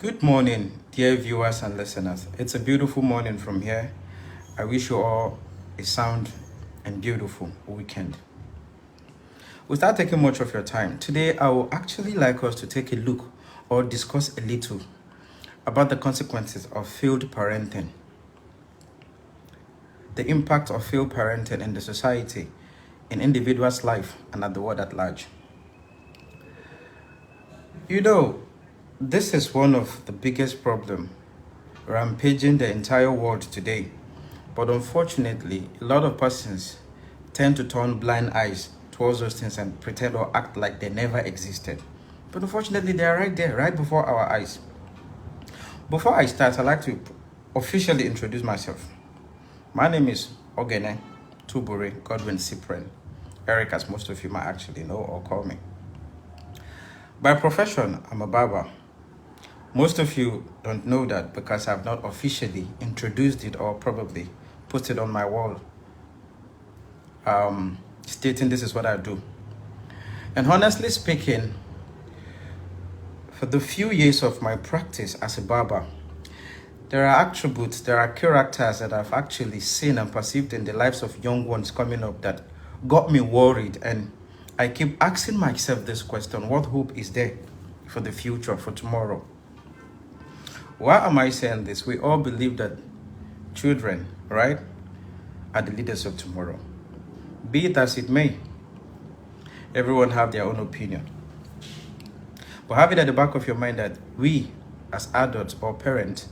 Good morning, dear viewers and listeners. It's a beautiful morning from here. I wish you all a sound and beautiful weekend. Without taking much of your time, today I would actually like us to take a look or discuss a little about the consequences of failed parenting, the impact of failed parenting in the society, in individuals' life, and at the world at large. You know, this is one of the biggest problems rampaging the entire world today. But unfortunately, a lot of persons tend to turn blind eyes towards those things and pretend or act like they never existed. But unfortunately, they are right there, right before our eyes. Before I start, I'd like to officially introduce myself. My name is Ogene Tubure Godwin Cyprian, Eric, as most of you might actually know or call me. By profession, I'm a barber. Most of you don't know that because I've not officially introduced it or probably put it on my wall, stating this is what I do. And honestly speaking, for the few years of my practice as a barber, there are attributes, there are characters that I've actually seen and perceived in the lives of young ones coming up that got me worried. And I keep asking myself this question: what hope is there for the future, for tomorrow? Why am I saying this? We all believe that children, right, are the leaders of tomorrow. Be it as it may, everyone have their own opinion. But have it at the back of your mind that we, as adults or parents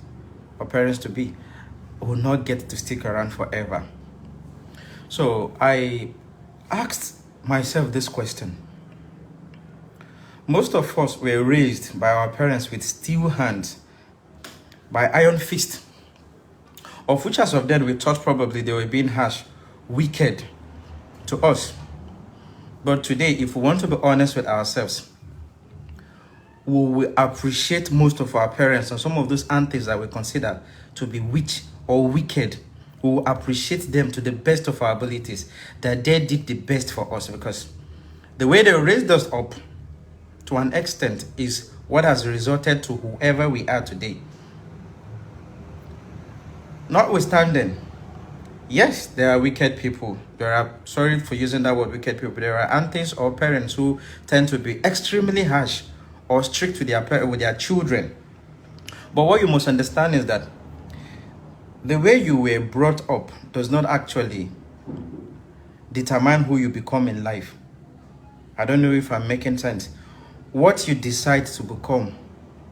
to be, will not get to stick around forever. So I asked myself this question. Most of us were raised by our parents with steel hands, by iron fist, of which as of then we thought probably they were being harsh, wicked to us. But today, if we want to be honest with ourselves, we will appreciate most of our parents and some of those aunties that we consider to be witch or wicked. We will appreciate them to the best of our abilities, that they did the best for us, because the way they raised us up to an extent is what has resulted to whoever we are today. Notwithstanding, yes, there are wicked people. Sorry for using that word, wicked people. There are aunties or parents who tend to be extremely harsh or strict with their children. But what you must understand is that the way you were brought up does not actually determine who you become in life. I don't know if I'm making sense. What you decide to become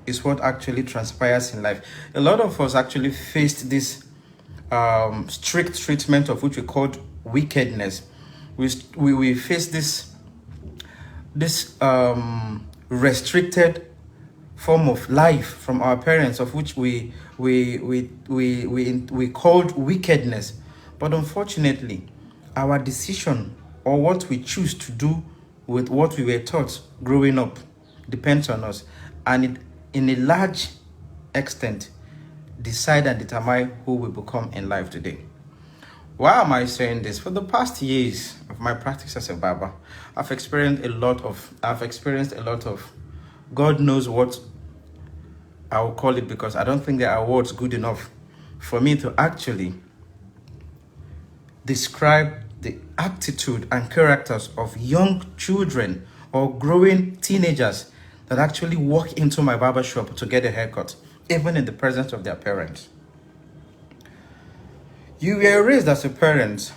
is what actually transpires in life. A lot of us actually faced this strict treatment of which we called wickedness. We face this restricted form of life from our parents, of which we called wickedness. But unfortunately, our decision or what we choose to do with what we were taught growing up depends on us, and it, in a large extent, decide and determine who we become in life today. Why am I saying this? For the past years of my practice as a barber, I've experienced a lot of God knows what I will call it, because I don't think there are words good enough for me to actually describe the attitude and characters of young children or growing teenagers that actually walk into my barber shop to get a haircut, even in the presence of their parents. You were raised as a parent,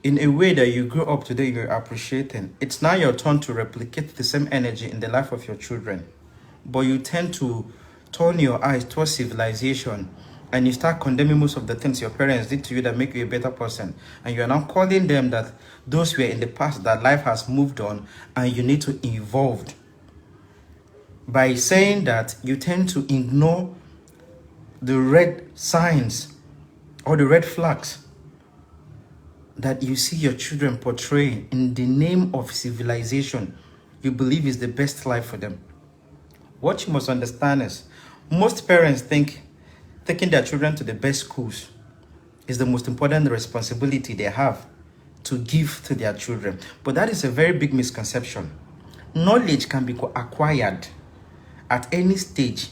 in a way that you grew up today, you're appreciating. It's now your turn to replicate the same energy in the life of your children. But you tend to turn your eyes towards civilization, and you start condemning most of the things your parents did to you that make you a better person. And you are now calling them that those were in the past, that life has moved on and you need to evolve. By saying that, you tend to ignore the red signs or the red flags that you see your children portraying in the name of civilization you believe is the best life for them. What you must understand is, most parents think taking their children to the best schools is the most important responsibility they have to give to their children. But that is a very big misconception. Knowledge can be acquired, at any stage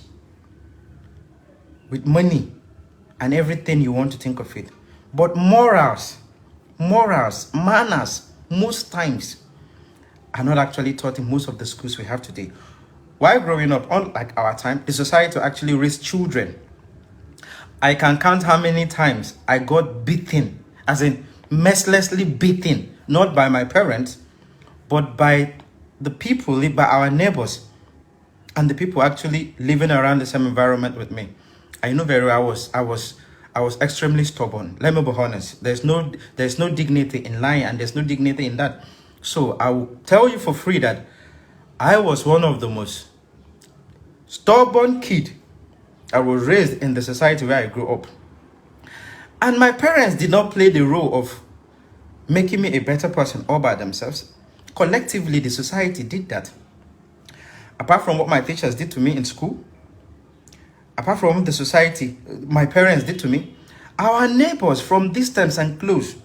with money and everything you want to think of it. But morals, manners, most times are not actually taught in most of the schools we have today. While growing up, unlike our time, the society actually raised children. I can count how many times I got beaten, as in mercilessly beaten, not by my parents, but by the people, by our neighbors, and the people actually living around the same environment with me. I know very well I was extremely stubborn. Let me be honest. There's no dignity in lying, and there's no dignity in that. So I will tell you for free that I was one of the most stubborn kid I was raised in the society where I grew up. And my parents did not play the role of making me a better person all by themselves. Collectively, the society did that. Apart from what my teachers did to me in school, apart from the society, my parents did to me, our neighbors from distance and close,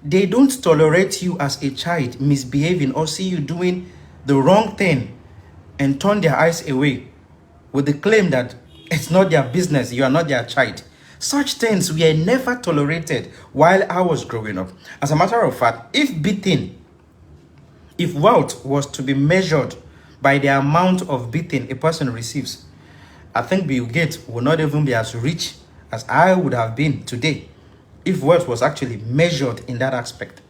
they don't tolerate you as a child misbehaving or see you doing the wrong thing and turn their eyes away with the claim that it's not their business, you are not their child. Such things were never tolerated while I was growing up. As a matter of fact, if wealth was to be measured by the amount of beating a person receives, I think Bill Gates would not even be as rich as I would have been today if wealth was actually measured in that aspect.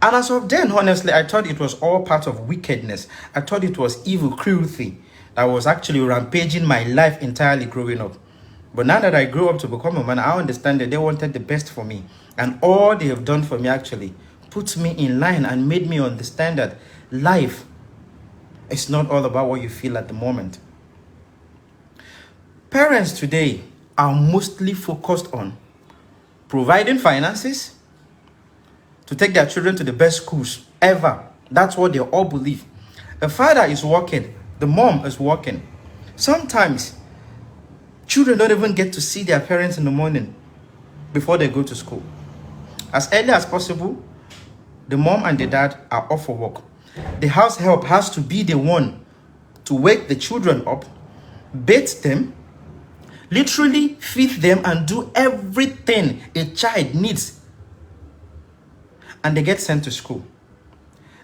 And as of then, honestly, I thought it was all part of wickedness. I thought it was evil, cruelty that was actually rampaging my life entirely growing up. But now that I grew up to become a man, I understand that they wanted the best for me. And all they have done for me actually puts me in line and made me understand that life is not all about what you feel at the moment. Parents today are mostly focused on providing finances to take their children to the best schools ever. That's what they all believe. The father is working, the mom is working. Sometimes children don't even get to see their parents in the morning before they go to school. As early as possible, the mom and the dad are off for work. The house help has to be the one to wake the children up, bathe them, literally feed them, and do everything a child needs. And they get sent to school.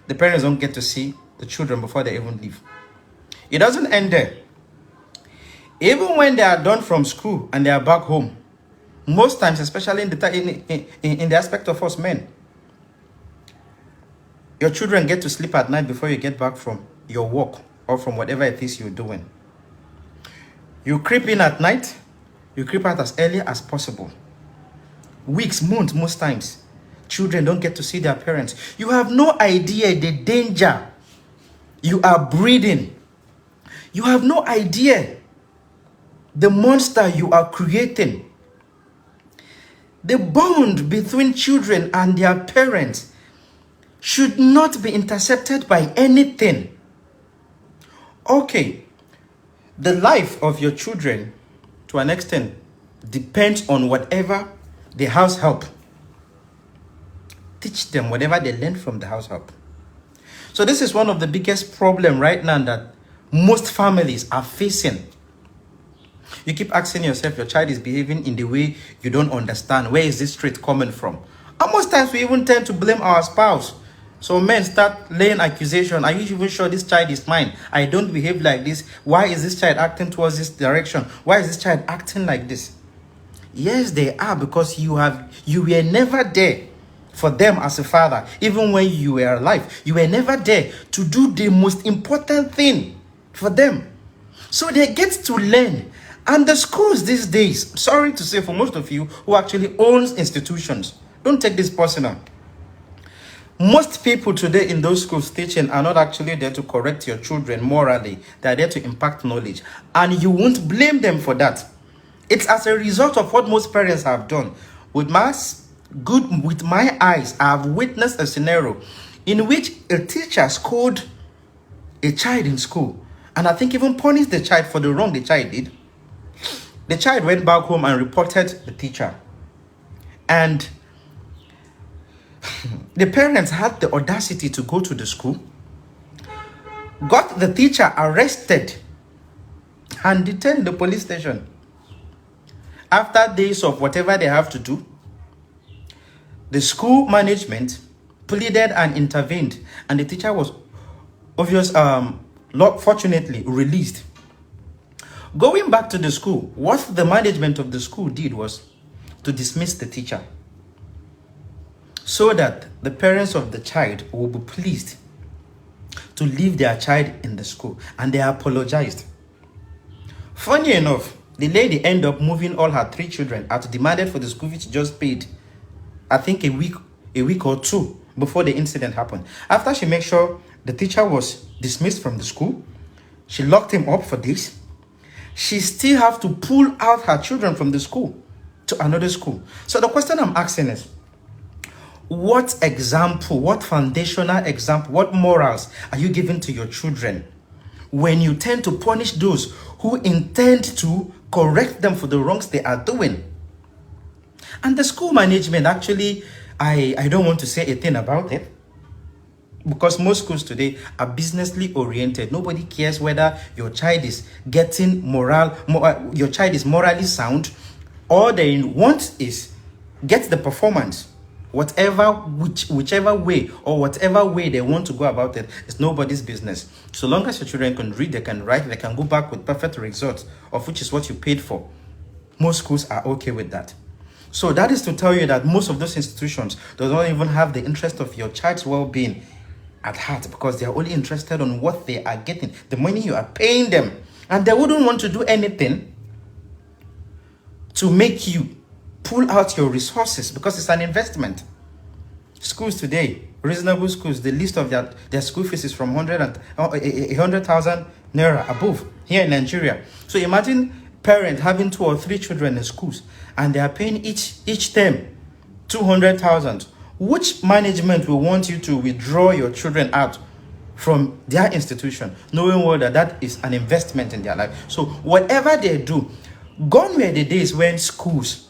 The parents don't get to see the children before they even leave. It doesn't end there. Even when they are done from school and they are back home, most times, especially in the aspect of us men, your children get to sleep at night before you get back from your work or from whatever it is you're doing. You creep in at night, you creep out as early as possible. Weeks, months, most times, children don't get to see their parents. You have no idea the danger you are breeding. You have no idea the monster you are creating. The bond between children and their parents should not be intercepted by anything. Okay, the life of your children, to an extent, depends on whatever the house help. Teach them whatever they learn from the house help. So this is one of the biggest problems right now that most families are facing. You keep asking yourself, your child is behaving in the way you don't understand. Where is this trait coming from? And most times we even tend to blame our spouse. So men start laying accusation. Are you even sure this child is mine? I don't behave like this. Why is this child acting towards this direction? Why is this child acting like this? Yes, they are, because you were never there for them as a father. Even when you were alive, you were never there to do the most important thing for them. So they get to learn. And the schools these days, sorry to say for most of you who actually owns institutions, don't take this personal. Most people today in those schools teaching are not actually there to correct your children morally. They are there to impact knowledge. And you won't blame them for that. It's as a result of what most parents have done. With my eyes, I have witnessed a scenario in which a teacher scolded a child in school. And I think even punished the child for the wrong the child did. The child went back home and reported the teacher. And the parents had the audacity to go to the school, got the teacher arrested, and detained the police station. After days of whatever they have to do, the school management pleaded and intervened, and the teacher was fortunately released. Going back to the school, what the management of the school did was to dismiss the teacher so that the parents of the child will be pleased to leave their child in the school, and they apologized. Funny enough, the lady ended up moving all her 3 children out, demanded for the school fees just paid, I think a week or 2 before the incident happened. After she made sure the teacher was dismissed from the school, she locked him up for this. She still have to pull out her children from the school to another school. So the question I'm asking is, what example, what foundational example, what morals are you giving to your children when you tend to punish those who intend to correct them for the wrongs they are doing? And the school management, actually, I don't want to say a thing about it, because most schools today are businessly oriented. Nobody cares whether your child is getting your child is morally sound. All they want is get the performance. Whichever way or whatever way they want to go about it, it's nobody's business. So long as your children can read, they can write, they can go back with perfect results, of which is what you paid for. Most schools are okay with that. So that is to tell you that most of those institutions do not even have the interest of your child's well-being at heart, because they are only interested on what they are getting, the money you are paying them, and they wouldn't want to do anything to make you pull out your resources, because it's an investment. Schools today, reasonable schools, the list of their school fees is from 100,000 naira above here in Nigeria. So imagine parents having 2 or 3 children in schools, and they are paying each term 200,000. Which management will want you to withdraw your children out from their institution, knowing well that that is an investment in their life? So whatever they do, gone were the days when schools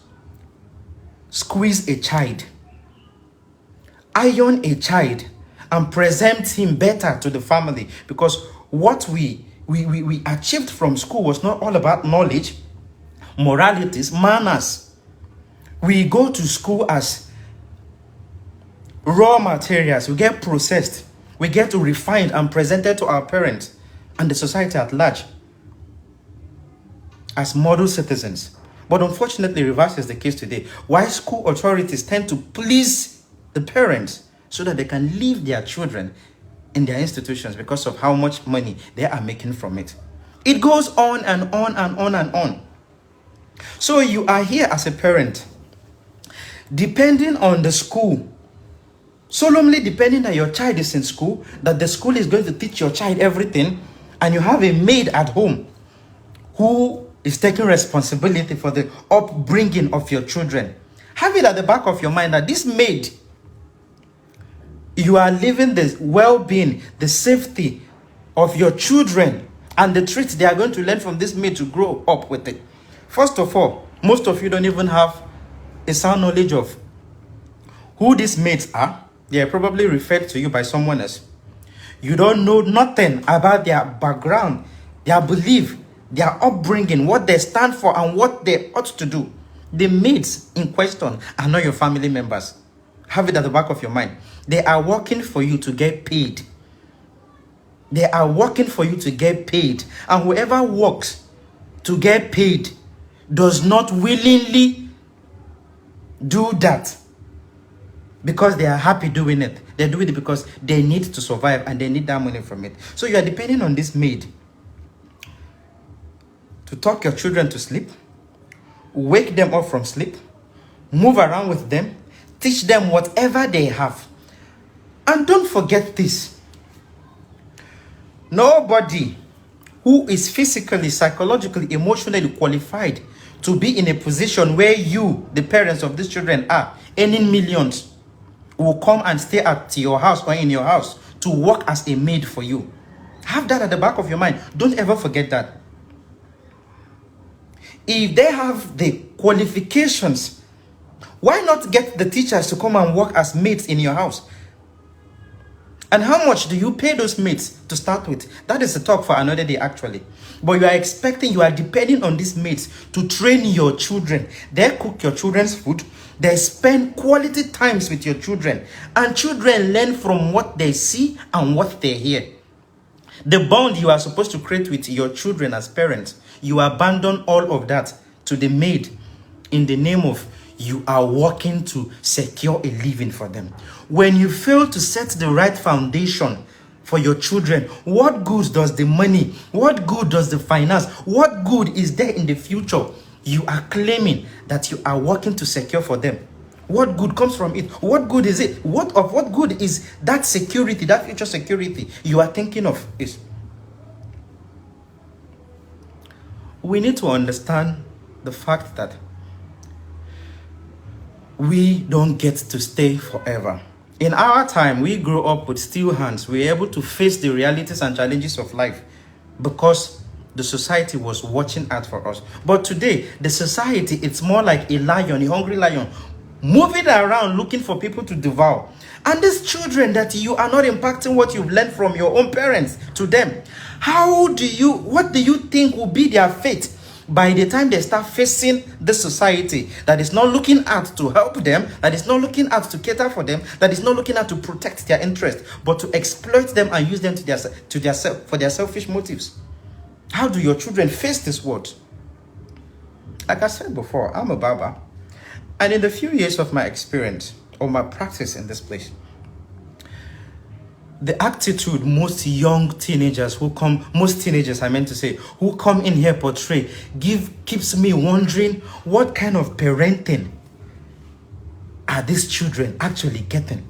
squeeze a child, iron a child, and present him better to the family, because what we achieved from school was not all about knowledge, moralities, manners. We go to school as raw materials. We get processed, we get to refined and presented to our parents and the society at large as model citizens. But unfortunately, reverse is the case today. Why school authorities tend to please the parents so that they can leave their children in their institutions because of how much money they are making from it. It goes on and on and on and on. So you are here as a parent, depending on the school, solemnly depending that your child is in school, that the school is going to teach your child everything, and you have a maid at home who is taking responsibility for the upbringing of your children. Have it at the back of your mind that this maid, you are leaving the well-being, the safety of your children and the traits they are going to learn from this maid to grow up with it. First of all, most of you don't even have a sound knowledge of who these maids are. They are probably referred to you by someone else. You don't know nothing about their background, their belief, their upbringing, what they stand for, and what they ought to do. The maids in question are not your family members. Have it at the back of your mind. They are working for you to get paid. They are working for you to get paid. And whoever works to get paid does not willingly do that because they are happy doing it. They do it because they need to survive and they need that money from it. So you are depending on this maid to talk your children to sleep, wake them up from sleep, move around with them, teach them whatever they have. And don't forget this: nobody who is physically, psychologically, emotionally qualified to be in a position where you, the parents of these children, are earning millions, will come and stay at your house or in your house to work as a maid for you. Have that at the back of your mind. Don't ever forget that. If they have the qualifications, why not get the teachers to come and work as maids in your house? And how much do you pay those mates to start with? That is a talk for another day, actually. But you are depending on these mates to train your children. They cook your children's food. They spend quality times with your children. And children learn from what they see and what they hear. The bond you are supposed to create with your children as parents, you abandon all of that to the maid in the name of you are working to secure a living for them. When you fail to set the right foundation for your children, what good does the money, what good does the finance, what good is there in the future you are claiming that you are working to secure for them? What good comes from it? What good is it? What good is that security, that future security you are thinking of? Is we need to understand the fact that we don't get to stay forever. In our time, we grew up with steel hands. We were able to face the realities and challenges of life because the society was watching out for us. But today, the society, it's more like a lion, a hungry lion, moving around looking for people to devour. And these children that you are not impacting what you've learned from your own parents to them, what do you think will be their fate by the time they start facing the society that is not looking out to help them, that is not looking out to cater for them, that is not looking out to protect their interests, but to exploit them and use them for their selfish motives? How do your children face this world? Like I said before, I'm a barber. And in the few years of my experience or my practice in this place, the attitude most teenagers who come in here portray keeps me wondering, what kind of parenting are these children actually getting?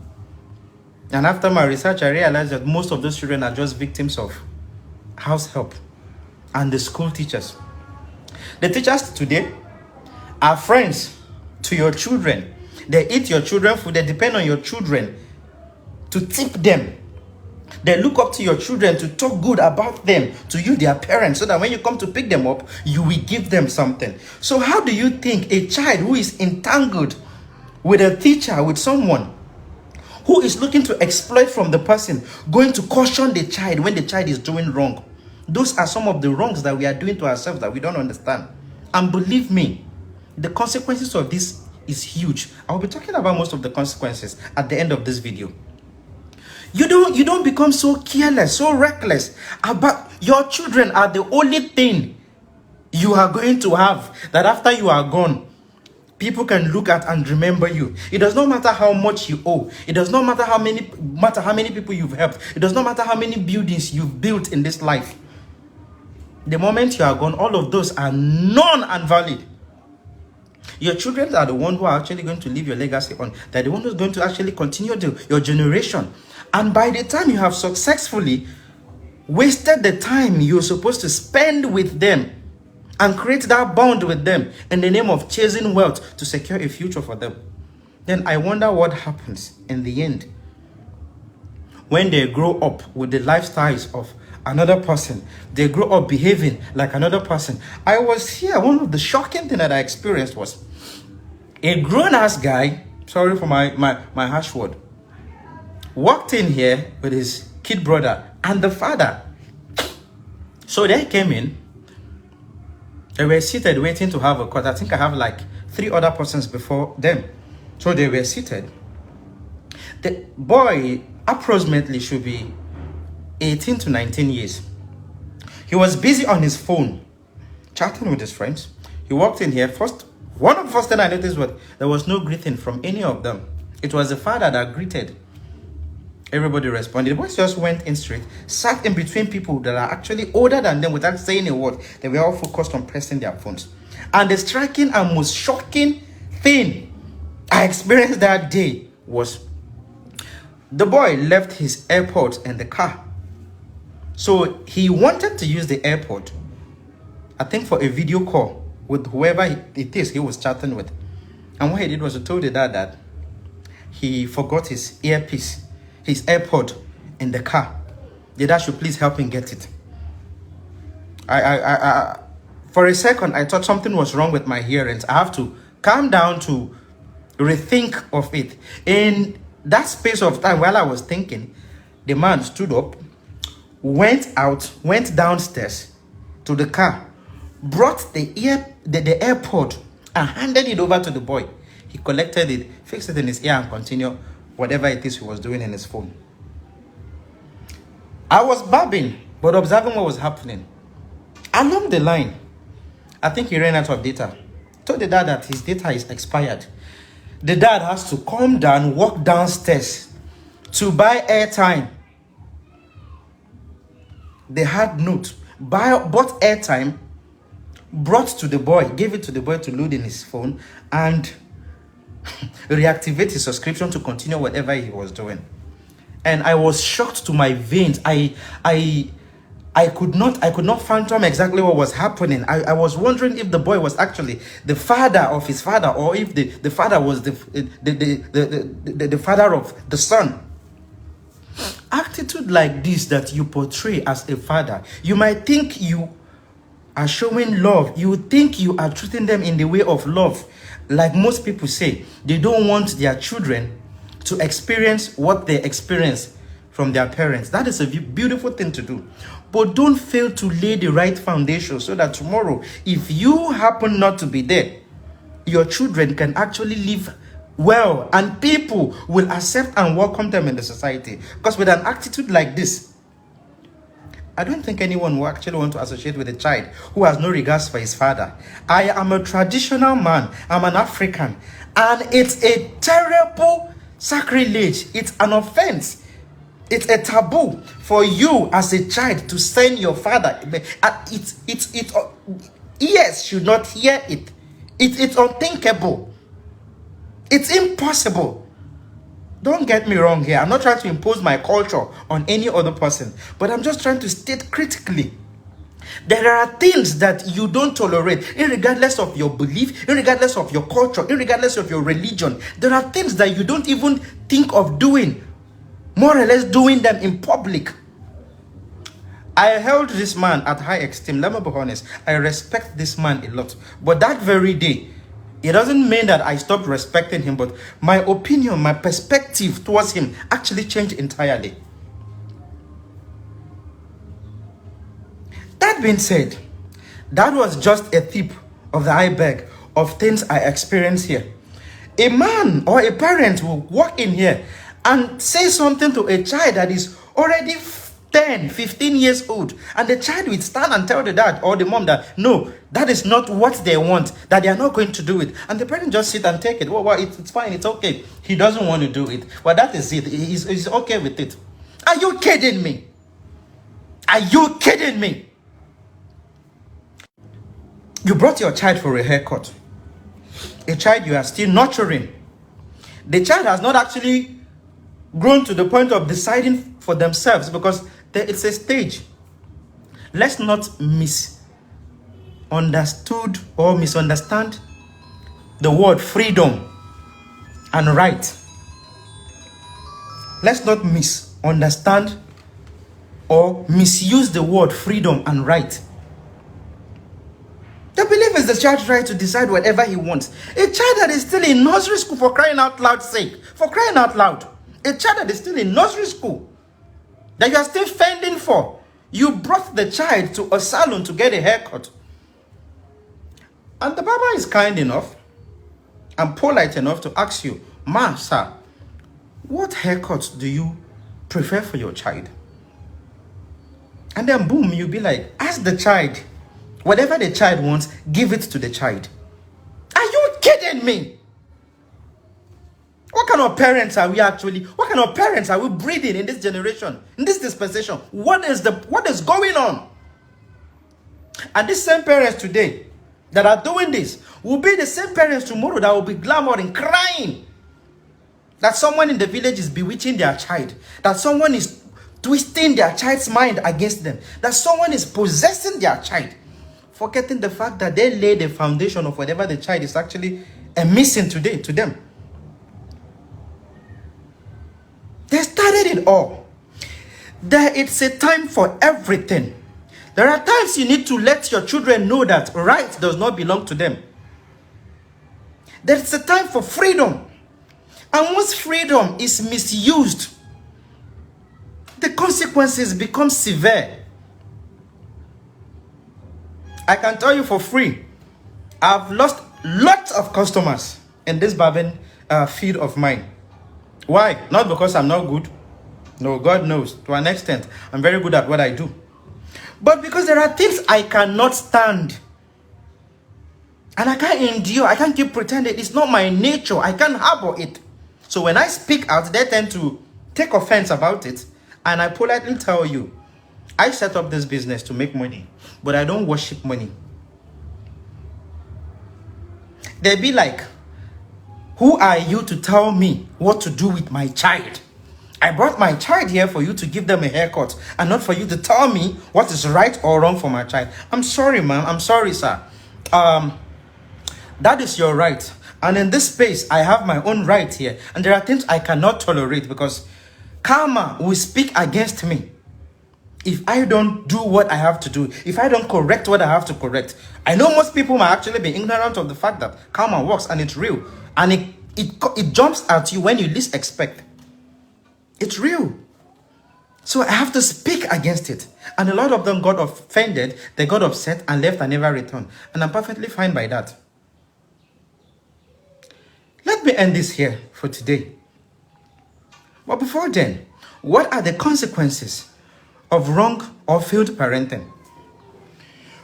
And after my research, I realized that most of those children are just victims of house help and the school teachers. The teachers today are friends to your children. They eat your children's food. They depend on your children to tip them. They look up to your children to talk good about them to you, their parents, so that when you come to pick them up, you will give them something. So how do you think a child who is entangled with a teacher, with someone who is looking to exploit from the person, going to caution the child when the child is doing wrong? Those are some of the wrongs that we are doing to ourselves that we don't understand. And believe me, the consequences of this is huge. I'll be talking about most of the consequences at the end of this video. You don't become so careless, so reckless about your children are the only thing you are going to have, that after you are gone, people can look at and remember you. It does not matter how much you owe. It does not matter how many people you've helped. It does not matter how many buildings you've built in this life. The moment you are gone, all of those are non and valid. Your children are the one who are actually going to leave your legacy on. They're the one who's going to actually continue your generation. And by the time you have successfully wasted the time you're supposed to spend with them and create that bond with them in the name of chasing wealth to secure a future for them, then I wonder what happens in the end when they grow up with the lifestyles of another person. They grow up behaving like another person. I was here, one of the shocking things that I experienced was a grown-ass guy, sorry for my harsh word, walked in here with his kid brother and the father. So they came in. They were seated waiting to have a cut. I think I have like 3 other persons before them. So they were seated. The boy approximately should be 18 to 19 years. He was busy on his phone, chatting with his friends. He walked in here. One of the first things I noticed was there was no greeting from any of them. It was the father that greeted. Everybody responded. The boys just went in straight, sat in between people that are actually older than them without saying a word. They were all focused on pressing their phones. And the striking and most shocking thing I experienced that day was the boy left his AirPods in the car. So he wanted to use the AirPod, I think, for a video call with whoever it is he was chatting with. And what he did was he told the dad that he forgot his earpiece, his AirPod in the car. The dad should please help him get it. I for a second, I thought something was wrong with my hearings. I have to calm down to rethink of it. In that space of time while I was thinking, The man stood up, went out, went downstairs to the car, brought the AirPod and handed it over to the boy. He collected it, fixed it in his ear and continued whatever it is he was doing in his phone. I was babbling, but observing what was happening. Along the line, I think he ran out of data. Told the dad that his data is expired. The dad has to come down, walk downstairs to buy airtime. They had note, bought airtime, brought to the boy, gave it to the boy to load in his phone, and reactivate his subscription to continue whatever he was doing. And I was shocked to my veins. I could not fathom exactly what was happening. I was wondering if the boy was actually the father of his father, or if the father was the father of the son. Attitude like this that you portray as a father, you might think you are showing love. You think you are treating them in the way of love. Like most people say, they don't want their children to experience what they experience from their parents. That is a beautiful thing to do. But don't fail to lay the right foundation so that tomorrow, if you happen not to be there, your children can actually live well and people will accept and welcome them in the society. Because with an attitude like this, I don't think anyone will actually want to associate with a child who has no regards for his father. I am a traditional man. I'm an African. And it's a terrible sacrilege. It's an offense. It's a taboo for you as a child to send your father. Ears should not hear it. It's unthinkable. It's impossible. Don't get me wrong here. I'm not trying to impose my culture on any other person, but I'm just trying to state critically. There are things that you don't tolerate, irregardless of your belief, irregardless of your culture, irregardless of your religion. There are things that you don't even think of doing, more or less doing them in public. I held this man at high esteem. Let me be honest. I respect this man a lot. But that very day, it doesn't mean that I stopped respecting him, but my opinion, my perspective towards him actually changed entirely. That being said, that was just a tip of the iceberg of things I experienced here. A man or a parent will walk in here and say something to a child that is already 10, 15 years old, and the child will stand and tell the dad or the mom that no, that is not what they want, that they are not going to do it, and the parent just sit and take it. Well, it's fine, it's okay. He doesn't want to do it. Well, that is it. He's okay with it. Are you kidding me? Are you kidding me? You brought your child for a haircut, a child you are still nurturing. The child has not actually grown to the point of deciding for themselves, because it's a stage. Let's not misunderstood or misunderstand the word freedom and right. Let's not misunderstand or misuse the word freedom and right. The belief is the child's right to decide whatever he wants. A child that is still in nursery school, for crying out loud sake, for crying out loud. A child that is still in nursery school, that you are still fending for. You brought the child to a salon to get a haircut. And the barber is kind enough and polite enough to ask you, "Ma, sir, what haircut do you prefer for your child?" And then boom, you'll be like, ask the child. Whatever the child wants, give it to the child. Are you kidding me? What kind of parents are we actually? What kind of parents are we breeding in this generation, in this dispensation? What is going on? And these same parents today that are doing this will be the same parents tomorrow that will be clamoring, crying that someone in the village is bewitching their child, that someone is twisting their child's mind against them, that someone is possessing their child, forgetting the fact that they laid the foundation of whatever the child is actually missing today to them. They started it all. It's a time for everything. There are times you need to let your children know that right does not belong to them. There's a time for freedom. And once freedom is misused, the consequences become severe. I can tell you for free, I've lost lots of customers in this barbering field of mine. Why? Not because I'm not good. No, God knows. To an extent, I'm very good at what I do. But because there are things I cannot stand. And I can't endure. I can't keep pretending. It's not my nature. I can't harbor it. So when I speak out, they tend to take offense about it. And I politely tell you, I set up this business to make money, but I don't worship money. They be like, who are you to tell me what to do with my child? I brought my child here for you to give them a haircut and not for you to tell me what is right or wrong for my child. I'm sorry, ma'am. I'm sorry, sir. That is your right. And in this space, I have my own right here. And there are things I cannot tolerate because karma will speak against me. If I don't do what I have to do, if I don't correct what I have to correct. I know most people might actually be ignorant of the fact that karma works and it's real. And it jumps at you when you least expect. It's real. So I have to speak against it. And a lot of them got offended, they got upset and left and never returned. And I'm perfectly fine by that. Let me end this here for today. But before then, what are the consequences of wrong or failed parenting?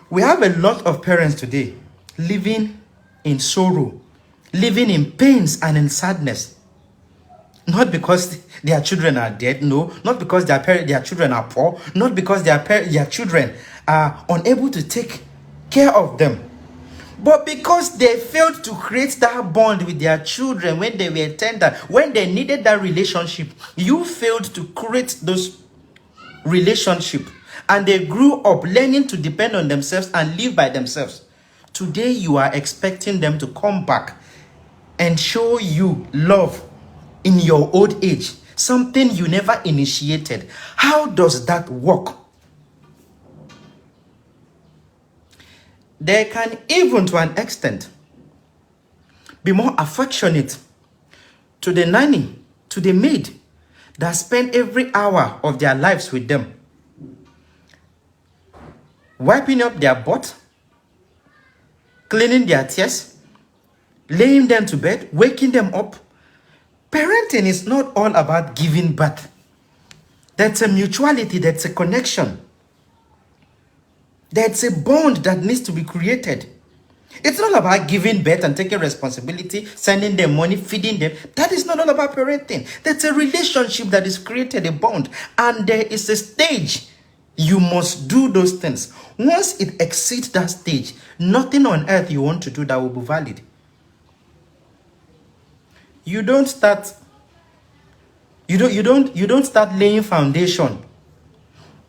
We have a lot of parents today living in sorrow, living in pains and in sadness. Not because their children are dead, no. Not because their children are poor, not because their children are unable to take care of them. But because they failed to create that bond with their children when they were tender, when they needed that relationship, you failed to create those relationships. And they grew up learning to depend on themselves and live by themselves. Today you are expecting them to come back and show you love in your old age, something you never initiated. How does that work? They can even, to an extent, be more affectionate to the nanny, to the maid that spend every hour of their lives with them, wiping up their butt, cleaning their tears, laying them to bed, waking them up. Parenting is not all about giving birth. That's a mutuality, that's a connection. That's a bond that needs to be created. It's not about giving birth and taking responsibility, sending them money, feeding them. That is not all about parenting. That's a relationship that is created, a bond. And there is a stage you must do those things. Once it exceeds that stage, nothing on earth you want to do that will be valid. You don't start laying foundation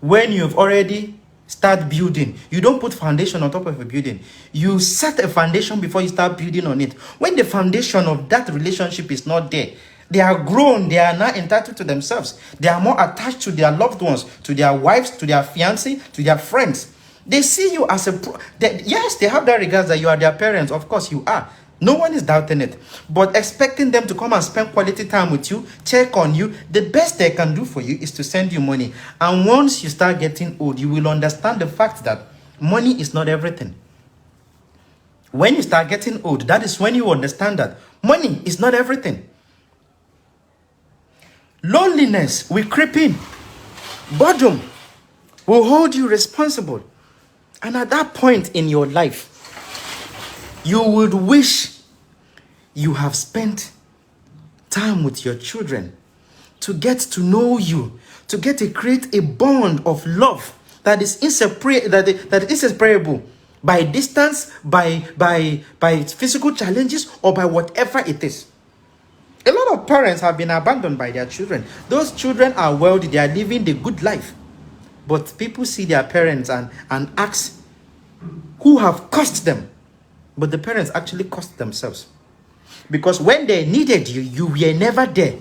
when you've already start building. You don't put foundation on top of a building. You set a foundation before you start building on it. When the foundation of that relationship is not there, they are grown, they are not entitled to themselves. They are more attached to their loved ones, to their wives, to their fiancé, to their friends. They see you as yes, they have that regard that you are their parents. Of course you are. No one is doubting it. But expecting them to come and spend quality time with you, check on you, the best they can do for you is to send you money. And once you start getting old, you will understand the fact that money is not everything. When you start getting old, that is when you understand that money is not everything. Loneliness will creep in. Boredom will hold you responsible. And at that point in your life, you would wish you have spent time with your children to get to know you, to get to create a bond of love that is inseparable by distance, by physical challenges, or by whatever it is. A lot of parents have been abandoned by their children. Those children are wealthy, they are living the good life. But people see their parents and ask who have cost them. But the parents actually cost themselves. Because when they needed you, you were never there.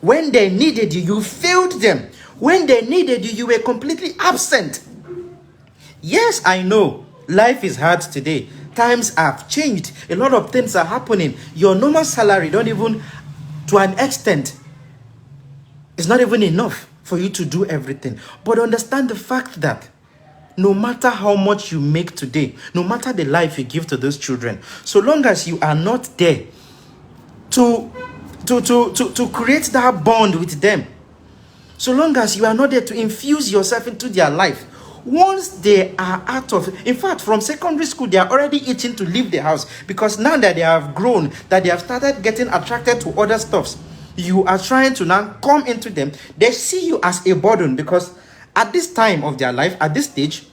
When they needed you, you failed them. When they needed you, you were completely absent. Yes, I know. Life is hard today. Times have changed. A lot of things are happening. Your normal salary don't even, to an extent, is not even enough for you to do everything. But understand the fact that no matter how much you make today, no matter the life you give to those children, so long as you are not there to create that bond with them, so long as you are not there to infuse yourself into their life, once they are out of, in fact, from secondary school, they are already itching to leave the house, because now that they have grown, that they have started getting attracted to other stuffs, you are trying to now come into them. They see you as a burden, because at this time of their life, at this stage,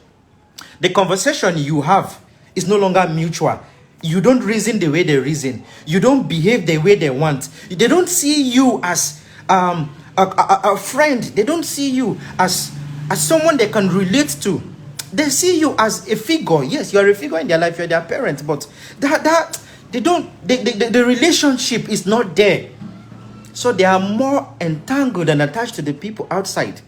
the conversation you have is no longer mutual. You don't reason the way they reason. You don't behave the way they want. They don't see you as a friend. They don't see you as someone they can relate to. They see you as a figure. Yes, you are a figure in their life. You're their parent, but the relationship is not there. So they are more entangled and attached to the people outside.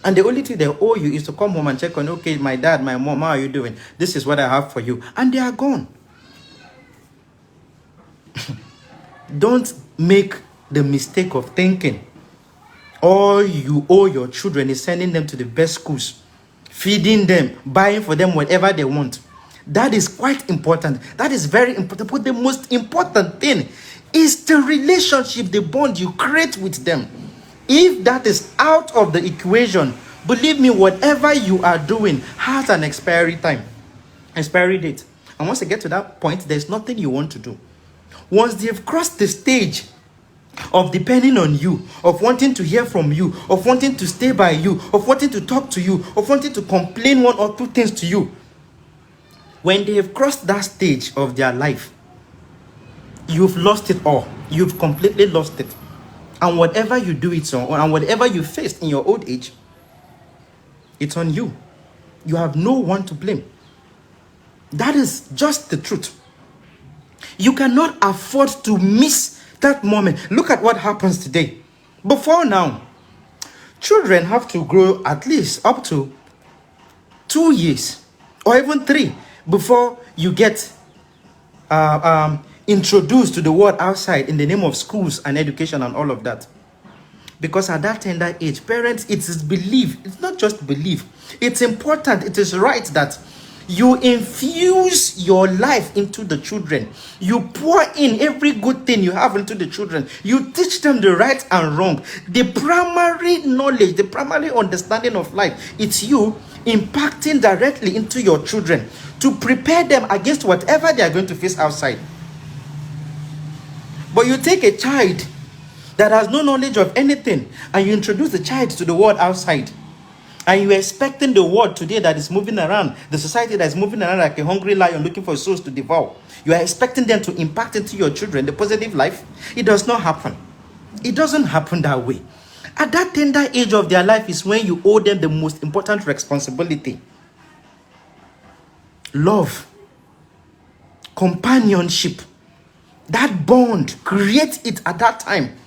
And the only thing they owe you is to come home and check on, okay, my dad, my mom, how are you doing? This is what I have for you. And they are gone. Don't make the mistake of thinking all you owe your children is sending them to the best schools, feeding them, buying for them whatever they want. That is quite important. That is very important. But the most important thing is the relationship, the bond you create with them. If that is out of the equation, believe me, whatever you are doing has an expiry time, expiry date. And once they get to that point, there's nothing you want to do. Once they've crossed the stage of depending on you, of wanting to hear from you, of wanting to stay by you, of wanting to talk to you, of wanting to complain one or two things to you, when they have crossed that stage of their life, you've lost it all. You've completely lost it. And whatever you do, it's on, and whatever you faced in your old age, it's on you. You have no one to blame. That is just the truth. You cannot afford to miss that moment. Look at what happens today. Before now, children have to grow at least up to 2 years or even 3 before you get introduced to the world outside in the name of schools and education and all of that. Because at that tender age, parents, it is belief. It's not just belief. It's important. It is right that you infuse your life into the children. You pour in every good thing you have into the children. You teach them the right and wrong. The primary knowledge, the primary understanding of life, it's you impacting directly into your children to prepare them against whatever they are going to face outside. But you take a child that has no knowledge of anything and you introduce the child to the world outside. And you're expecting the world today that is moving around, the society that is moving around like a hungry lion looking for souls to devour. You are expecting them to impact into your children the positive life. It does not happen. It doesn't happen that way. At that tender age of their life is when you owe them the most important responsibility. Love, companionship, that bond, create it at that time.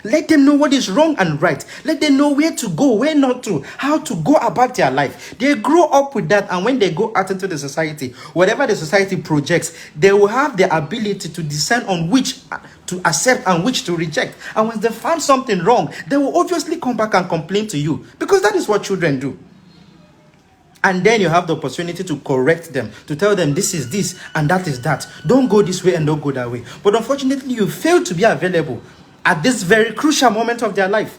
Let them know what is wrong and right. Let them know where to go, where not to, how to go about their life. They grow up with that, and when they go out into the society, whatever the society projects, they will have the ability to discern on which to accept and which to reject. And when they find something wrong, they will obviously come back and complain to you, because that is what children do. And then you have the opportunity to correct them, to tell them this is this and that is that. Don't go this way and don't go that way. But unfortunately, you fail to be available at this very crucial moment of their life.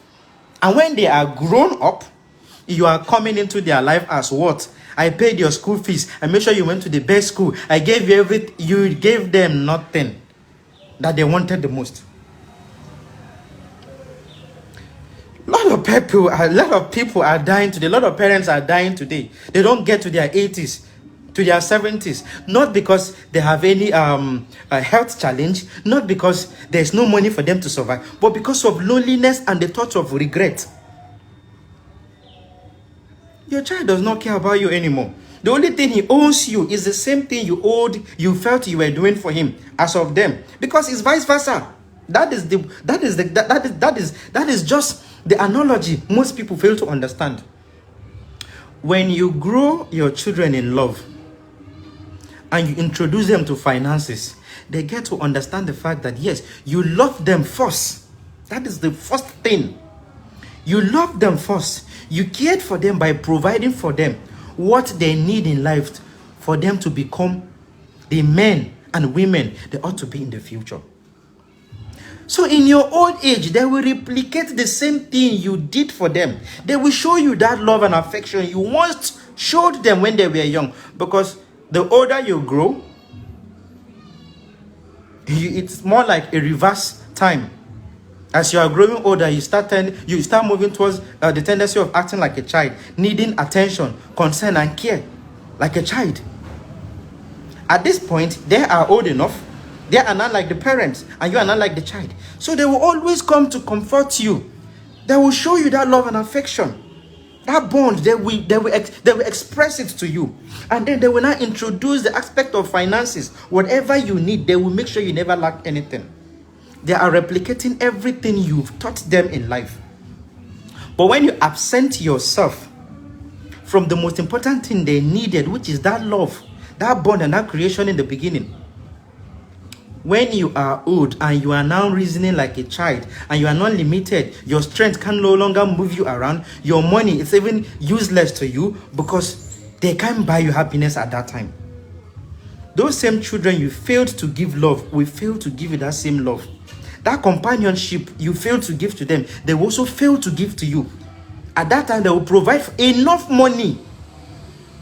And when they are grown up, you are coming into their life as what? I paid your school fees. I made sure you went to the best school. I gave you everything. You gave them nothing that they wanted the most. A lot of people are dying today. A lot of parents are dying today. They don't get to their 80s, to their 70s, not because they have any health challenge, not because there's no money for them to survive, but because of loneliness and the thought of regret. Your child does not care about you anymore. The only thing he owes you is the same thing you felt you were doing for him as of them, because it's vice versa. That is just the analogy most people fail to understand. When you grow your children in love and you introduce them to finances, they get to understand the fact that yes, you love them first. That is the first thing. You loved them first. You cared for them by providing for them what they need in life for them to become the men and women they ought to be in the future. So in your old age, they will replicate the same thing you did for them. They will show you that love and affection you once showed them when they were young. Because the older you grow, it's more like a reverse time. As you are growing older, you start moving towards the tendency of acting like a child, needing attention, concern, and care like a child. At this point, they are old enough. They are not like the parents, and you are not like the child. So they will always come to comfort you. They will show you that love and affection, that bond. They will express it to you, and then they will now introduce the aspect of finances. Whatever you need, they will make sure you never lack anything. They are replicating everything you've taught them in life. But when you absent yourself from the most important thing they needed, which is that love, that bond, and that creation in the beginning, when you are old and you are now reasoning like a child and you are not limited, your strength can no longer move you around, your money is even useless to you because they can't buy you happiness at that time. Those same children you failed to give love will fail to give you that same love. That companionship you failed to give to them, they will also fail to give to you. At that time, they will provide enough money,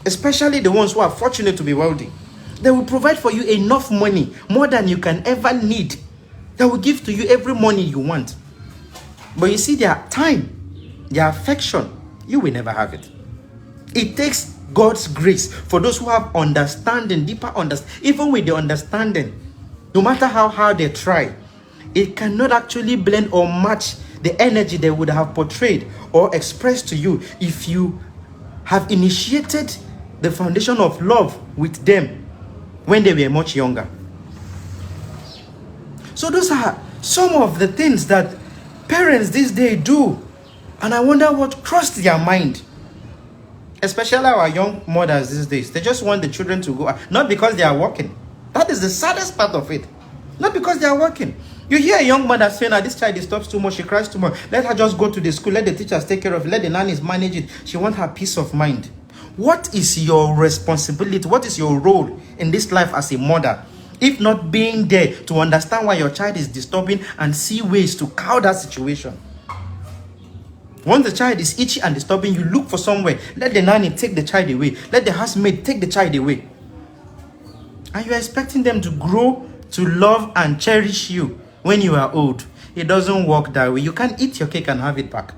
especially the ones who are fortunate to be wealthy. They will provide for you enough money, more than you can ever need. They will give to you every money you want. But you see, their time, their affection, you will never have it. It takes God's grace for those who have understanding, deeper understanding. Even with the understanding, no matter how hard they try, it cannot actually blend or match the energy they would have portrayed or expressed to you if you have initiated the foundation of love with them when they were much younger. So those are some of the things that parents these days do. And I wonder what crossed their mind. Especially our young mothers these days. They just want the children to go out. Not because they are working. That is the saddest part of it. Not because they are working. You hear a young mother saying, this child disturbs too much, she cries too much. Let her just go to the school, let the teachers take care of it, let the nannies manage it. She wants her peace of mind. What is your responsibility? What is your role in this life as a mother? If not being there to understand why your child is disturbing and see ways to cow that situation. Once the child is itchy and disturbing, you look for somewhere. Let the nanny take the child away. Let the housemaid take the child away. And you're expecting them to grow to love and cherish you when you are old. It doesn't work that way. You can't eat your cake and have it back.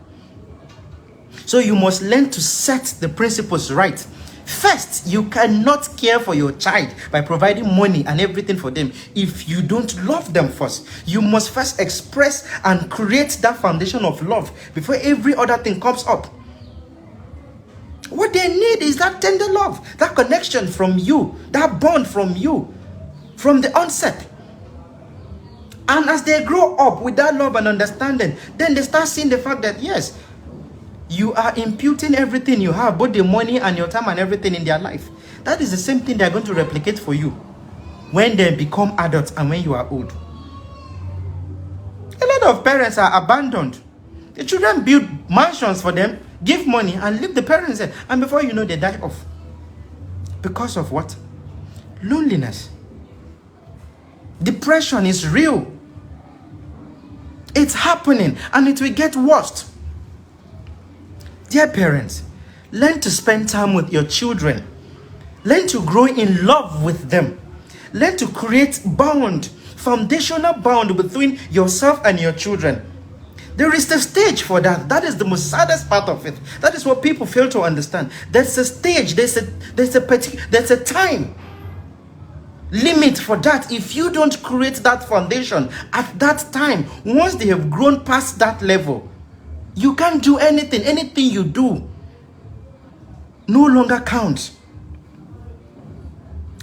So you must learn to set the principles right. First, you cannot care for your child by providing money and everything for them if you don't love them first. You must first express and create that foundation of love before every other thing comes up. What they need is that tender love, that connection from you, that bond from you, from the onset. And as they grow up with that love and understanding, then they start seeing the fact that, yes, you are imputing everything you have, both the money and your time and everything in their life. That is the same thing they're going to replicate for you when they become adults and when you are old. A lot of parents are abandoned. The children build mansions for them, give money, and leave the parents there. And before you know, they die off. Because of what? Loneliness. Depression is real. It's happening, and it will get worse. Dear parents, learn to spend time with your children. Learn to grow in love with them. Learn to create bond, foundational bond between yourself and your children. There is a stage for that. That is the most saddest part of it. That is what people fail to understand. There's a stage, there's a time limit for that. If you don't create that foundation at that time, once they have grown past that level, you can't do anything. Anything you do no longer counts.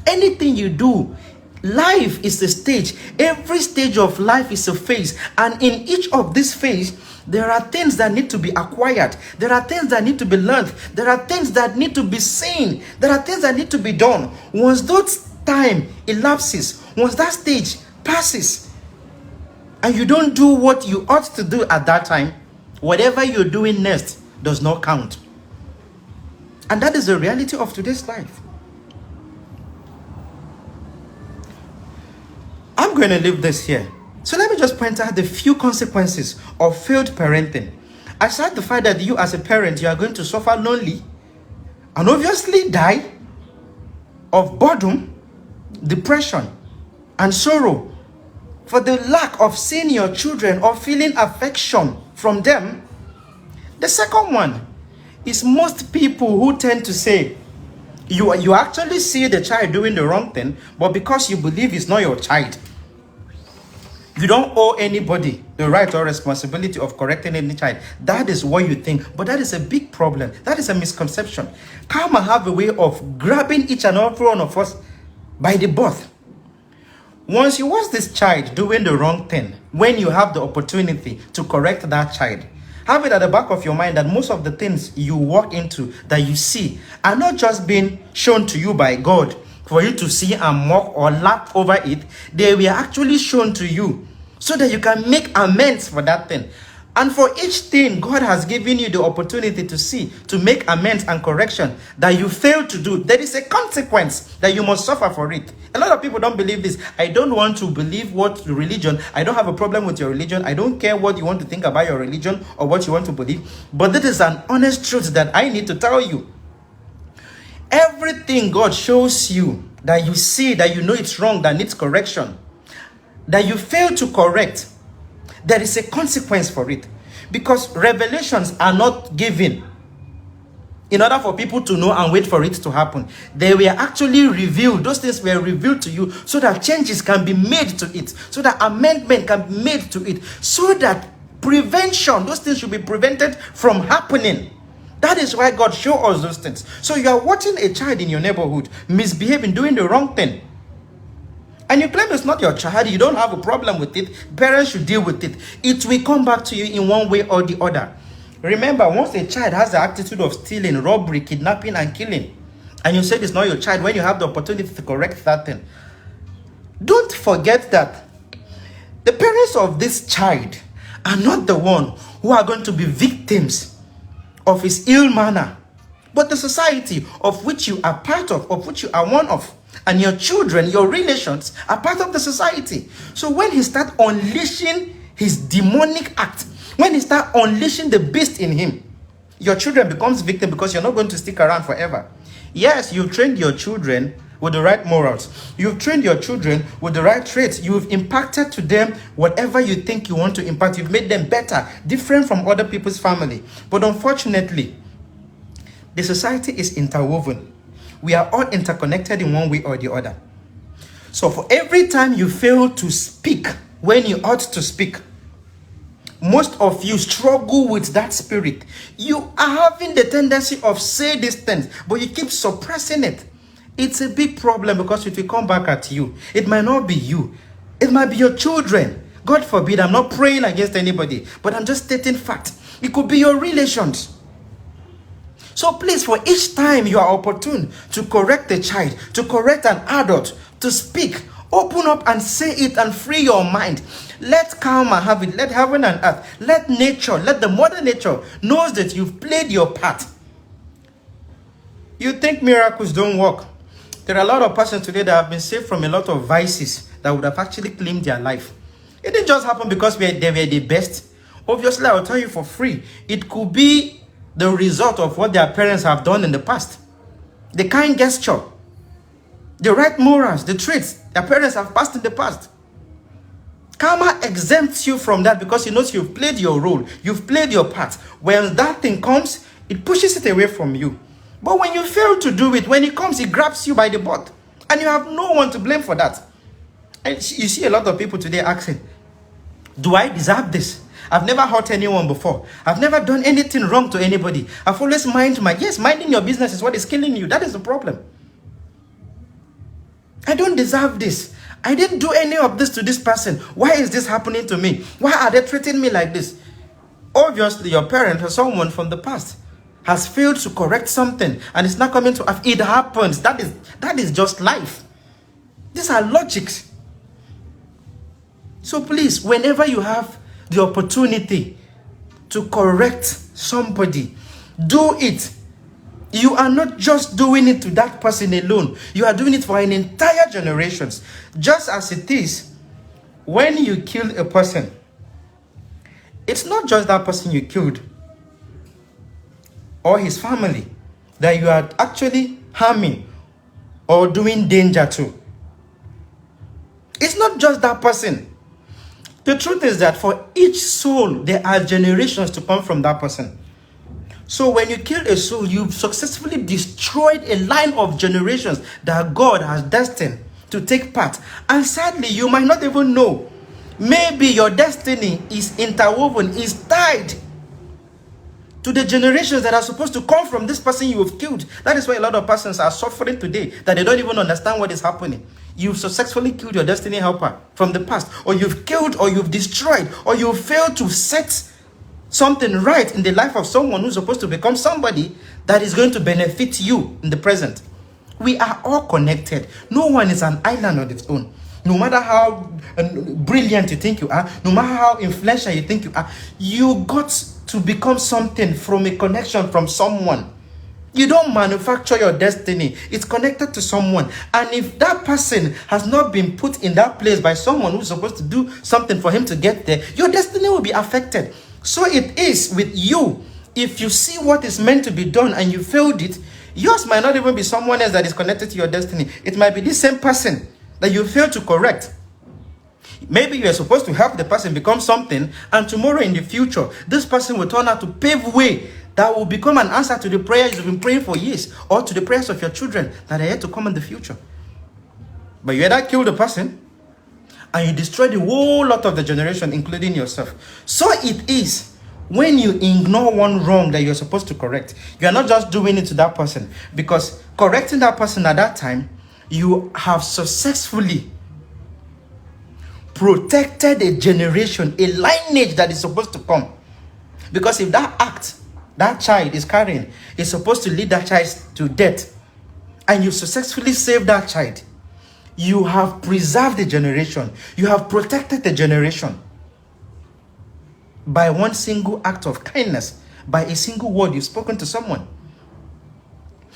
Anything you do, life is a stage. Every stage of life is a phase. And in each of these phases, there are things that need to be acquired. There are things that need to be learned. There are things that need to be seen. There are things that need to be done. Once that time elapses, once that stage passes, and you don't do what you ought to do at that time, Whatever you're doing next does not count. And that is the reality of today's life. I'm going to leave this here. So let me just point out the few consequences of failed parenting. Aside the fact that you as a parent, you are going to suffer lonely and obviously die of boredom, depression, and sorrow for the lack of seeing your children or feeling affection from them. The second one is most people who tend to say, you actually see the child doing the wrong thing, but because you believe it's not your child, you don't owe anybody the right or responsibility of correcting any child. That is what you think, but that is a big problem. That is a misconception. Karma have a way of grabbing each and every one of us by the birth. Once you watch this child doing the wrong thing, when you have the opportunity to correct that child, have it at the back of your mind that most of the things you walk into, that you see, are not just being shown to you by God for you to see and mock or laugh over it. They were actually shown to you so that you can make amends for that thing. And for each thing God has given you the opportunity to see, to make amends and correction that you fail to do, there is a consequence that you must suffer for it. A lot of people don't believe this. I don't want to believe what religion. I don't have a problem with your religion. I don't care what you want to think about your religion or what you want to believe. But this is an honest truth that I need to tell you. Everything God shows you that you see, that you know it's wrong, that needs correction, that you fail to correct, there is a consequence for it. Because revelations are not given in order for people to know and wait for it to happen. They were actually revealed. Those things were revealed to you so that changes can be made to it, so that amendment can be made to it, so that prevention, those things should be prevented from happening. That is why God shows us those things. So you are watching a child in your neighborhood misbehaving, doing the wrong thing, and you claim it's not your child, you don't have a problem with it, parents should deal with it. It will come back to you in one way or the other. Remember, once a child has the attitude of stealing, robbery, kidnapping, and killing, and you say it's not your child, when you have the opportunity to correct that thing, don't forget that the parents of this child are not the one who are going to be victims of his ill manner, but the society of which you are part of which you are one of. And your children, your relations, are part of the society. So when he starts unleashing his demonic act, when he starts unleashing the beast in him, your children becomes victim, because you're not going to stick around forever. Yes, you've trained your children with the right morals. You've trained your children with the right traits. You've impacted to them whatever you think you want to impact. You've made them better, different from other people's family. But unfortunately, the society is interwoven. We are all interconnected in one way or the other. So for every time you fail to speak when you ought to speak, most of you struggle with that spirit. You are having the tendency of say these things, but you keep suppressing it. It's a big problem, because it will come back at you. It might not be you. It might be your children. God forbid, I'm not praying against anybody, but I'm just stating fact. It could be your relations. So please, for each time you are opportune to correct a child, to correct an adult, to speak, open up and say it and free your mind. Let karma have it. Let heaven and earth, let nature, let the mother nature knows that you've played your part. You think miracles don't work? There are a lot of persons today that have been saved from a lot of vices that would have actually claimed their life. It didn't just happen because they were the best. Obviously, I will tell you for free, it could be the result of what their parents have done in the past. The kind gesture, the right morals, the traits their parents have passed in the past. Karma exempts you from that, because it knows you've played your role, you've played your part. When that thing comes, it pushes it away from you. But when you fail to do it, when it comes, it grabs you by the butt, and you have no one to blame for that. And you see a lot of people today asking, do I deserve this? I've never hurt anyone before. I've never done anything wrong to anybody. I've always minding your business is what is killing you. That is the problem. I don't deserve this. I didn't do any of this to this person. Why is this happening to me? Why are they treating me like this? Obviously, your parent or someone from the past has failed to correct something, and it's not coming to. It happens. That is just life. These are logics. So please, whenever you have the opportunity to correct somebody, do it. You are not just doing it to that person alone. You are doing it for an entire generations. Just as it is, when you kill a person, it's not just that person you killed or his family that you are actually harming or doing danger to. It's not just that person. The truth is that for each soul, there are generations to come from that person. So when you kill a soul, you've successfully destroyed a line of generations that God has destined to take part. And sadly, you might not even know. Maybe your destiny is interwoven, is tied to the generations that are supposed to come from this person you have killed. That is why a lot of persons are suffering today, that they don't even understand what is happening. You've successfully killed your destiny helper from the past, or you've killed, or you've destroyed, or you failed to set something right in the life of someone who's supposed to become somebody that is going to benefit you in the present. We are all connected. No one is an island on its own. No matter how brilliant you think you are, no matter how influential you think you are, you got to become something from a connection from someone. You don't manufacture your destiny. It's connected to someone. And if that person has not been put in that place by someone who's supposed to do something for him to get there, your destiny will be affected. So it is with you. If you see what is meant to be done and you failed it, yours might not even be someone else that is connected to your destiny. It might be the same person that you failed to correct. Maybe you are supposed to help the person become something, and tomorrow in the future, this person will turn out to pave way that will become an answer to the prayers you've been praying for years, or to the prayers of your children that are yet to come in the future. But you either kill the person, and you destroy the whole lot of the generation, including yourself. So it is when you ignore one wrong that you're supposed to correct. You are not just doing it to that person, because correcting that person at that time, you have successfully protected a generation, a lineage that is supposed to come. Because if that act that child is carrying is supposed to lead that child to death, and you successfully save that child, you have preserved the generation. You have protected the generation by one single act of kindness, by a single word you've spoken to someone.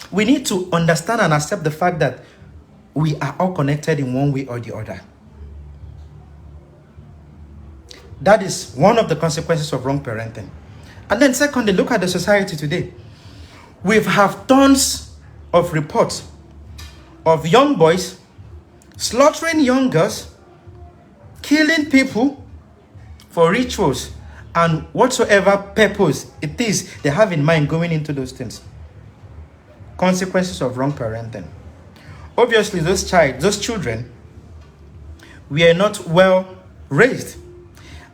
We need to understand and accept the fact that we are all connected in one way or the other. That is one of the consequences of wrong parenting. And then secondly, look at the society today. We have tons of reports of young boys slaughtering young girls, killing people for rituals and whatsoever purpose it is they have in mind going into those things. Consequences of wrong parenting. Obviously, those children were not well raised.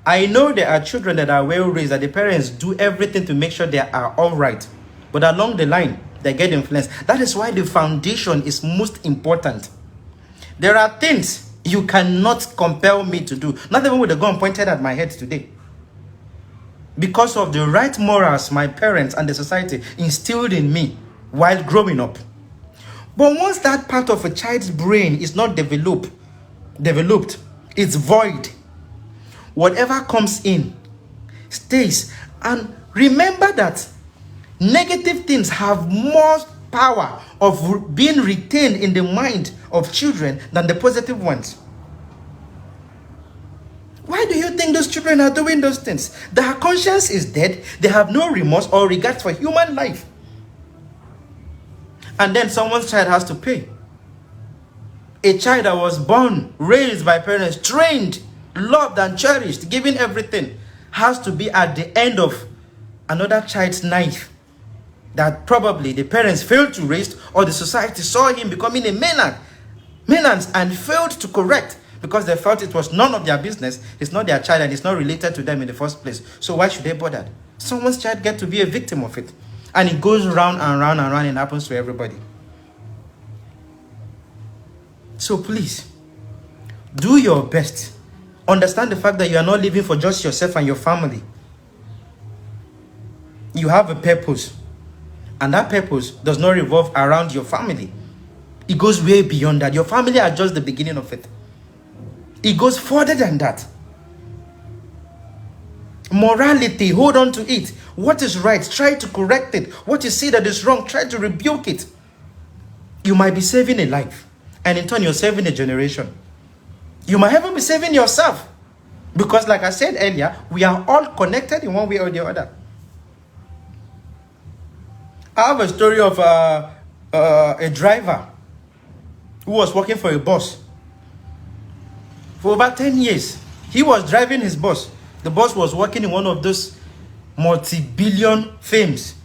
I know there are children that are well raised, that the parents do everything to make sure they are all right. But along the line, they get influenced. That is why the foundation is most important. There are things you cannot compel me to do. Not even with a gun pointed at my head today. Because of the right morals my parents and the society instilled in me while growing up. But once that part of a child's brain is not developed, it's void. Whatever comes in stays. And remember that negative things have more power of being retained in the mind of children than the positive ones. Why do you think those children are doing those things? Their conscience is dead. They have no remorse or regard for human life. And then someone's child has to pay. A child that was born, raised by parents, trained, loved and cherished, given everything, has to be at the end of another child's knife that probably the parents failed to raise, or the society saw him becoming a menace and failed to correct because they felt it was none of their business. It's not their child and it's not related to them in the first place. So why should they bother? Someone's child gets to be a victim of it. And it goes round and round and round and happens to everybody. So please, do your best. Understand the fact that you are not living for just yourself and your family. You have a purpose. And that purpose does not revolve around your family. It goes way beyond that. Your family are just the beginning of it. It goes further than that. Morality, hold on to it. What is right, try to correct it. What you see that is wrong, try to rebuke it. You might be saving a life, and in turn, you're saving a generation. You might even be saving yourself. Because like I said earlier, we are all connected in one way or the other. I have a story of a driver who was working for a boss. For about 10 years, he was driving his boss. The boss was working in one of those multi-billion firms.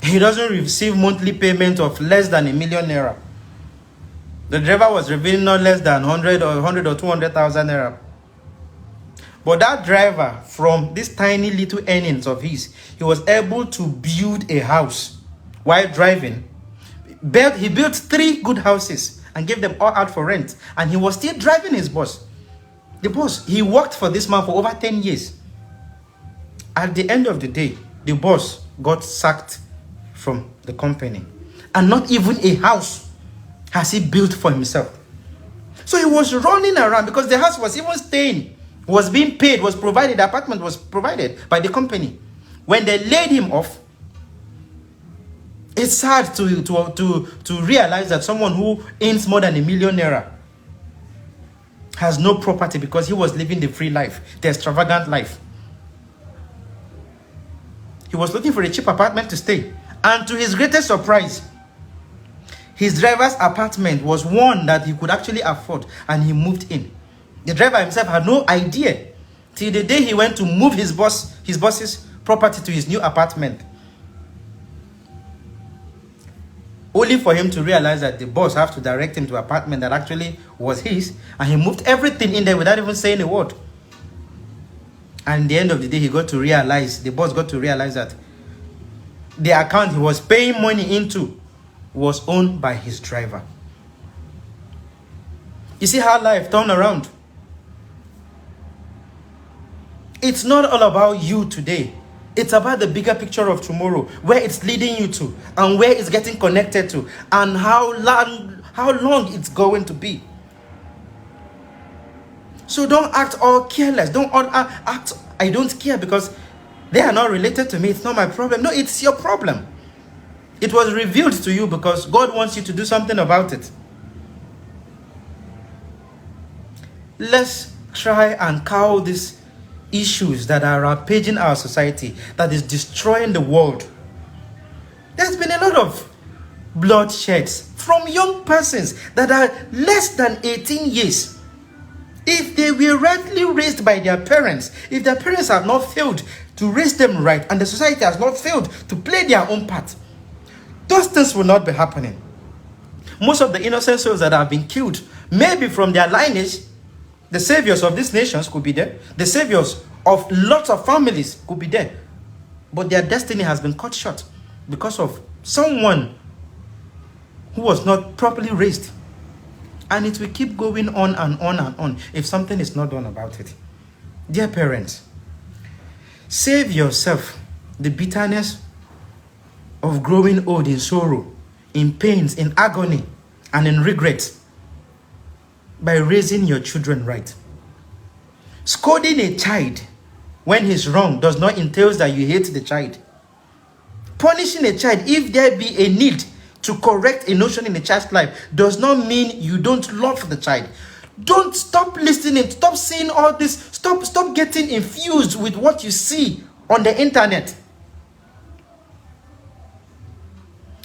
He doesn't receive monthly payment of less than ₦1 million. The driver was receiving not less than 100 or 200,000 naira. But that driver, from this tiny little earnings of his, he was able to build a house while driving. He built 3 good houses and gave them all out for rent. And he was still driving his boss. The boss, he worked for this man for over 10 years. At the end of the day, the boss got sacked from the company. And not even a house has he built for himself. So he was running around because the house was even staying, was being paid, was provided, the apartment was provided by the company. When they laid him off, it's sad to realize that someone who earns more than ₦1 million has no property because he was living the free life, the extravagant life. He was looking for a cheap apartment to stay. And to his greatest surprise, his driver's apartment was one that he could actually afford, and he moved in. The driver himself had no idea till the day he went to move his boss's property to his new apartment. Only for him to realize that the boss have to direct him to an apartment that actually was his, and he moved everything in there without even saying a word. And at the end of the day, the boss got to realize that the account he was paying money into was owned by his driver. You see how life turned around? It's not all about you today. It's about the bigger picture of tomorrow, where it's leading you to, and where it's getting connected to, and how long it's going to be. So don't act all careless. Don't act, I don't care because they are not related to me. It's not my problem. No, it's your problem. It was revealed to you because God wants you to do something about it. Let's try and cow these issues that are rampaging our society, that is destroying the world. There's been a lot of bloodsheds from young persons that are less than 18 years. If they were rightly raised by their parents, if their parents have not failed to raise them right, and the society has not failed to play their own part, those things will not be happening. Most of the innocent souls that have been killed, maybe from their lineage, the saviors of these nations could be there. The saviors of lots of families could be there. But their destiny has been cut short because of someone who was not properly raised. And it will keep going on and on and on if something is not done about it. Dear parents, save yourself the bitterness of growing old in sorrow, in pains, in agony, and in regret by raising your children right. Scolding a child when he's wrong does not entail that you hate the child. Punishing a child, if there be a need to correct a notion in a child's life, does not mean you don't love the child. Don't stop listening, stop seeing all this, stop getting infused with what you see on the internet.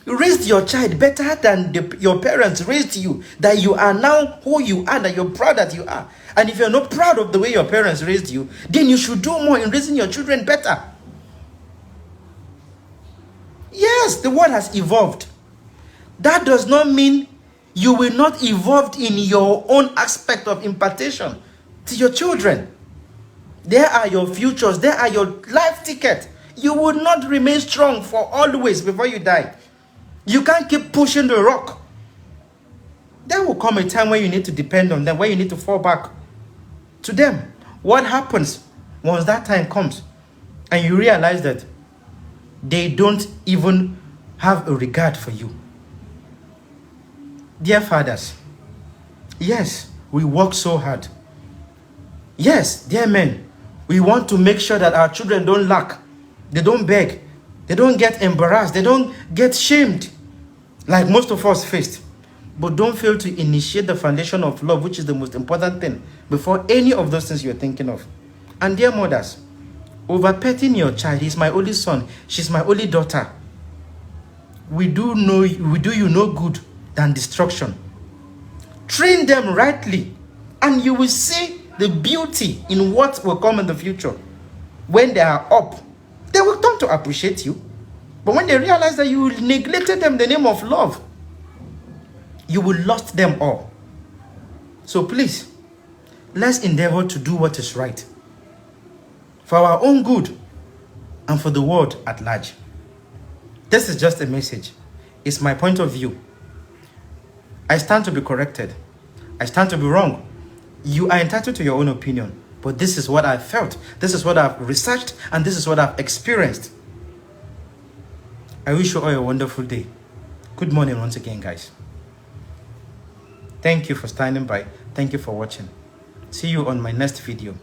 You raised your child better than your parents raised you, that you are now who you are, that you're proud that you are. And if you're not proud of the way your parents raised you, then you should do more in raising your children better. Yes, the world has evolved. That does not mean you will not evolve in your own aspect of impartation to your children. They are your futures. They are your life ticket. You will not remain strong for always before you die. You can't keep pushing the rock. There will come a time when you need to depend on them, when you need to fall back to them. What happens once that time comes and you realize that they don't even have a regard for you? Dear fathers, yes, we work so hard. Yes, dear men, We want to make sure that our children don't lack, they don't beg, they don't get embarrassed, they don't get shamed like most of us faced. But don't fail to initiate the foundation of love, which is the most important thing, before any of those things you're thinking of. And dear mothers, over-petting your child, he's my only son, she's my only daughter, we do you no good than destruction. Train them rightly, and you will see the beauty in what will come in the future. When they are up, they will come to appreciate you. But when they realize that you neglected them in the name of love, you will lost them all. So please, let's endeavor to do what is right for our own good and for the world at large. This is just a message. It's my point of view. I stand to be corrected. I stand to be wrong. You are entitled to your own opinion. But this is what I felt. This is what I've researched. And this is what I've experienced. I wish you all a wonderful day. Good morning once again, guys. Thank you for standing by. Thank you for watching. See you on my next video.